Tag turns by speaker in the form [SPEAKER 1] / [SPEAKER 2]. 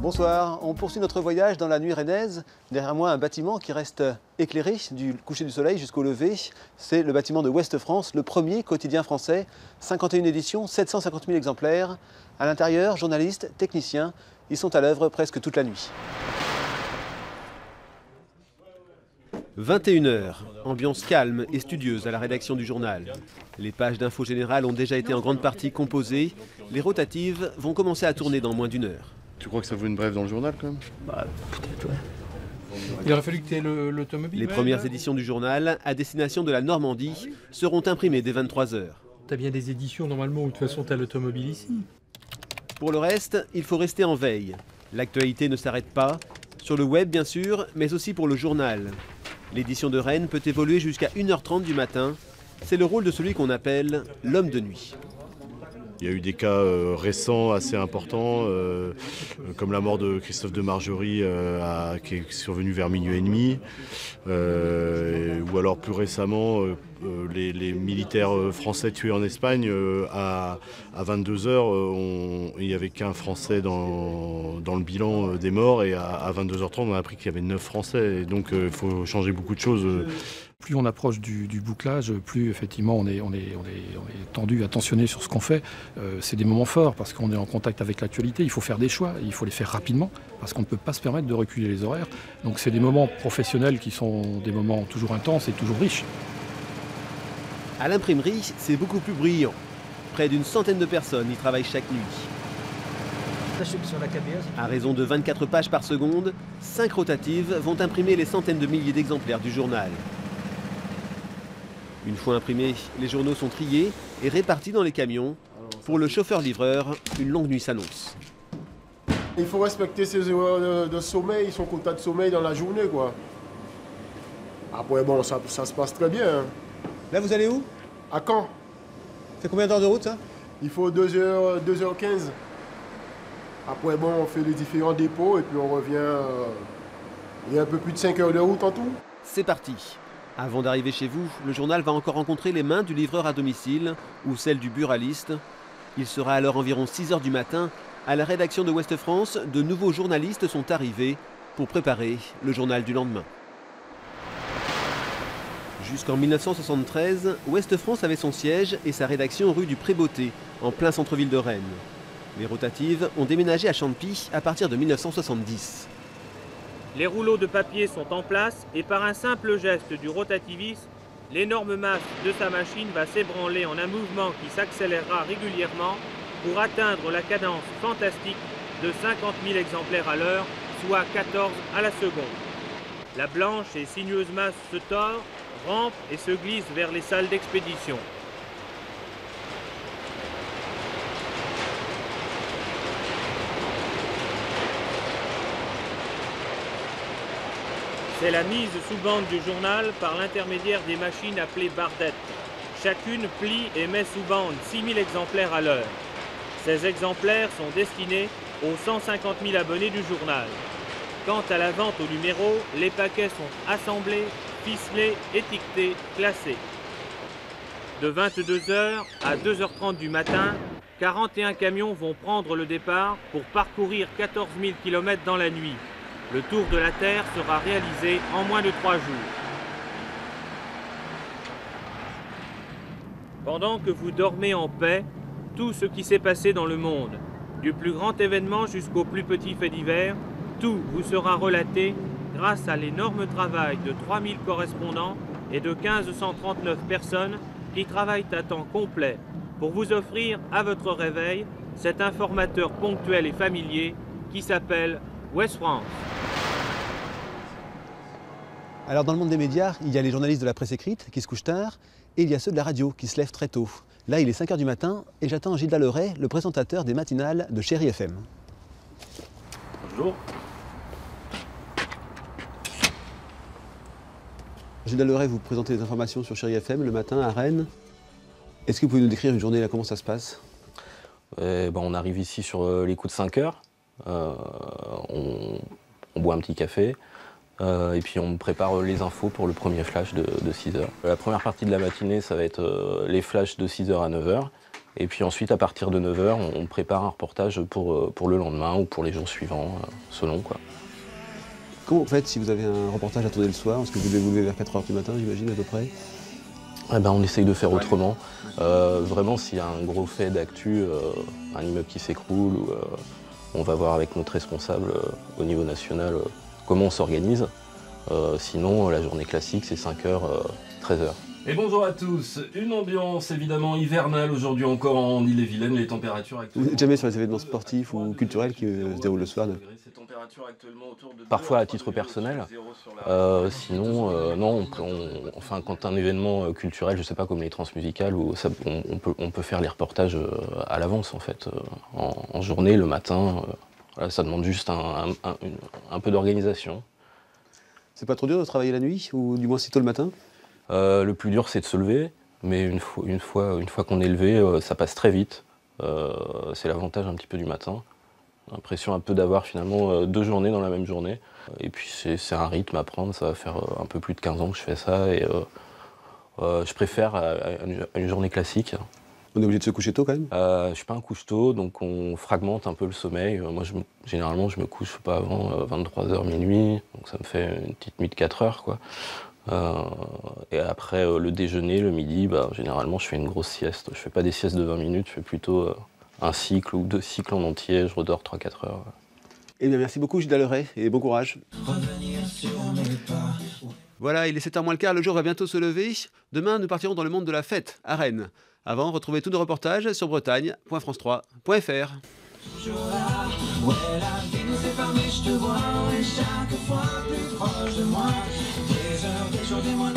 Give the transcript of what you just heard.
[SPEAKER 1] Bonsoir, on poursuit notre voyage dans la nuit rennaise. Derrière moi, un bâtiment qui reste éclairé du coucher du soleil jusqu'au lever. C'est le bâtiment de Ouest France, le premier quotidien français. 51 éditions, 750 000 exemplaires. À l'intérieur, journalistes, techniciens, ils sont à l'œuvre presque toute la nuit.
[SPEAKER 2] 21h, ambiance calme et studieuse à la rédaction du journal. Les pages d'info générales ont déjà été en grande partie composées. Les rotatives vont commencer à tourner dans moins d'une heure.
[SPEAKER 3] Tu crois que ça vaut une brève dans le journal quand même?
[SPEAKER 4] Peut-être, ouais. Il aurait fallu que tu aies l'automobile.
[SPEAKER 2] Les premières éditions du journal, à destination de la Normandie, seront imprimées dès 23h.
[SPEAKER 4] T'as bien des éditions normalement où de toute façon t'as l'automobile ici.
[SPEAKER 2] Pour le reste, il faut rester en veille. L'actualité ne s'arrête pas, sur le web bien sûr, mais aussi pour le journal. L'édition de Rennes peut évoluer jusqu'à 1h30 du matin. C'est le rôle de celui qu'on appelle l'homme de nuit.
[SPEAKER 3] Il y a eu des cas récents assez importants, comme la mort de Christophe de Margerie qui est survenue vers minuit et demi, ou alors plus récemment les militaires français tués en Espagne à 22h. Il n'y avait qu'un Français dans le bilan des morts et à 22h30 on a appris qu'il y avait 9 Français. Et donc il faut changer beaucoup de choses.
[SPEAKER 5] Plus on approche du bouclage, plus effectivement on est tendu, attentionné sur ce qu'on fait. C'est des moments forts parce qu'on est en contact avec l'actualité. Il faut faire des choix, il faut les faire rapidement parce qu'on ne peut pas se permettre de reculer les horaires. Donc c'est des moments professionnels qui sont des moments toujours intenses et toujours riches.
[SPEAKER 2] À l'imprimerie, c'est beaucoup plus brillant. Près d'une centaine de personnes y travaillent chaque nuit. À raison de 24 pages par seconde, 5 rotatives vont imprimer les centaines de milliers d'exemplaires du journal. Une fois imprimés, les journaux sont triés et répartis dans les camions. Pour le chauffeur-livreur, une longue nuit s'annonce.
[SPEAKER 6] Il faut respecter ses heures de sommeil, son quota de sommeil dans la journée, quoi. Après, bon, ça se passe très bien. Hein.
[SPEAKER 1] Là, vous allez où?
[SPEAKER 6] À Caen.
[SPEAKER 1] C'est combien d'heures de route, ça?
[SPEAKER 6] Il faut 2h15. Après, bon, on fait les différents dépôts et puis on revient. Il y a un peu plus de 5 heures de route en tout.
[SPEAKER 2] C'est parti. Avant d'arriver chez vous, le journal va encore rencontrer les mains du livreur à domicile ou celles du buraliste. Il sera alors environ 6h du matin. À la rédaction de Ouest France, de nouveaux journalistes sont arrivés pour préparer le journal du lendemain. Jusqu'en 1973, Ouest France avait son siège et sa rédaction rue du Pré-Beauté, en plein centre-ville de Rennes. Les rotatives ont déménagé à Champy à partir de 1970.
[SPEAKER 7] Les rouleaux de papier sont en place et par un simple geste du rotativiste, l'énorme masse de sa machine va s'ébranler en un mouvement qui s'accélérera régulièrement pour atteindre la cadence fantastique de 50 000 exemplaires à l'heure, soit 14 à la seconde. La blanche et sinueuse masse se tord, rampe et se glisse vers les salles d'expédition. C'est la mise sous bande du journal par l'intermédiaire des machines appelées bardettes. Chacune plie et met sous bande 6000 exemplaires à l'heure. Ces exemplaires sont destinés aux 150 000 abonnés du journal. Quant à la vente au numéro, les paquets sont assemblés, ficelés, étiquetés, classés. De 22h à 2h30 du matin, 41 camions vont prendre le départ pour parcourir 14 000 km dans la nuit. Le tour de la Terre sera réalisé en moins de 3 jours. Pendant que vous dormez en paix, tout ce qui s'est passé dans le monde, du plus grand événement jusqu'au plus petit fait divers, tout vous sera relaté grâce à l'énorme travail de 3000 correspondants et de 1539 personnes qui travaillent à temps complet pour vous offrir à votre réveil cet informateur ponctuel et familier qui s'appelle Ouest France.
[SPEAKER 1] Alors dans le monde des médias, il y a les journalistes de la presse écrite qui se couchent tard et il y a ceux de la radio qui se lèvent très tôt. Là, il est 5h du matin et j'attends Gilles Dalleret, le présentateur des matinales de Chéri FM.
[SPEAKER 3] Bonjour.
[SPEAKER 1] Gilles Dalleret, vous présentez des informations sur Chéri FM le matin à Rennes. Est-ce que vous pouvez nous décrire une journée là, comment ça se passe?
[SPEAKER 8] On arrive ici sur les coups de 5 heures. On boit un petit café. Et puis on prépare les infos pour le premier flash de 6h. La première partie de la matinée, ça va être les flashs de 6h à 9h. Et puis ensuite, à partir de 9 h, on prépare un reportage pour le lendemain ou pour les jours suivants, selon quoi.
[SPEAKER 1] Comment vous faites si vous avez un reportage à tourner le soir? Est-ce que vous devez vous lever vers 4 h du matin, j'imagine, à peu près?
[SPEAKER 8] Eh ben, on essaye de faire autrement. Vraiment, s'il y a un gros fait d'actu, un immeuble qui s'écroule, on va voir avec notre responsable au niveau national comment on s'organise. Sinon, la journée classique, c'est 5 h, 13 h.
[SPEAKER 9] Et bonjour à tous, une ambiance évidemment hivernale aujourd'hui encore en Ille-et-Vilaine, les températures actuellement...
[SPEAKER 1] Vous n'êtes jamais sur les événements sportifs ou culturels qui se déroulent le soir?
[SPEAKER 8] Parfois à titre personnel, sinon non, enfin quand un événement culturel, je sais pas comme les transmusicales, on peut faire les reportages à l'avance en fait, en journée, le matin, voilà, ça demande juste un peu d'organisation.
[SPEAKER 1] C'est pas trop dur de travailler la nuit, ou du moins si tôt le matin?
[SPEAKER 8] Le plus dur c'est de se lever, mais une fois qu'on est levé, ça passe très vite. C'est l'avantage un petit peu du matin. L'impression un peu d'avoir finalement 2 journées dans la même journée. Et puis c'est un rythme à prendre, ça va faire un peu plus de 15 ans que je fais ça et je préfère à une journée classique.
[SPEAKER 1] On est obligé de se coucher tôt quand même?
[SPEAKER 8] Je suis pas un couche-tôt, donc on fragmente un peu le sommeil. Moi généralement je me couche pas avant 23 h minuit, donc ça me fait une petite nuit de 4 heures quoi. Et après le déjeuner, le midi, généralement je fais une grosse sieste. Je fais pas des siestes de 20 minutes, je fais plutôt un cycle ou 2 cycles en entier, je redors 3-4 heures.
[SPEAKER 1] Eh bien merci beaucoup Gilles Dalleret et bon courage.
[SPEAKER 2] Voilà, il est 7 h moins le quart, le jour va bientôt se lever. Demain, nous partirons dans le monde de la fête, à Rennes. Avant, retrouvez tous nos reportages sur bretagne.france3.fr. Chaque fois plus proche de moi, des heures, des jours, des mois.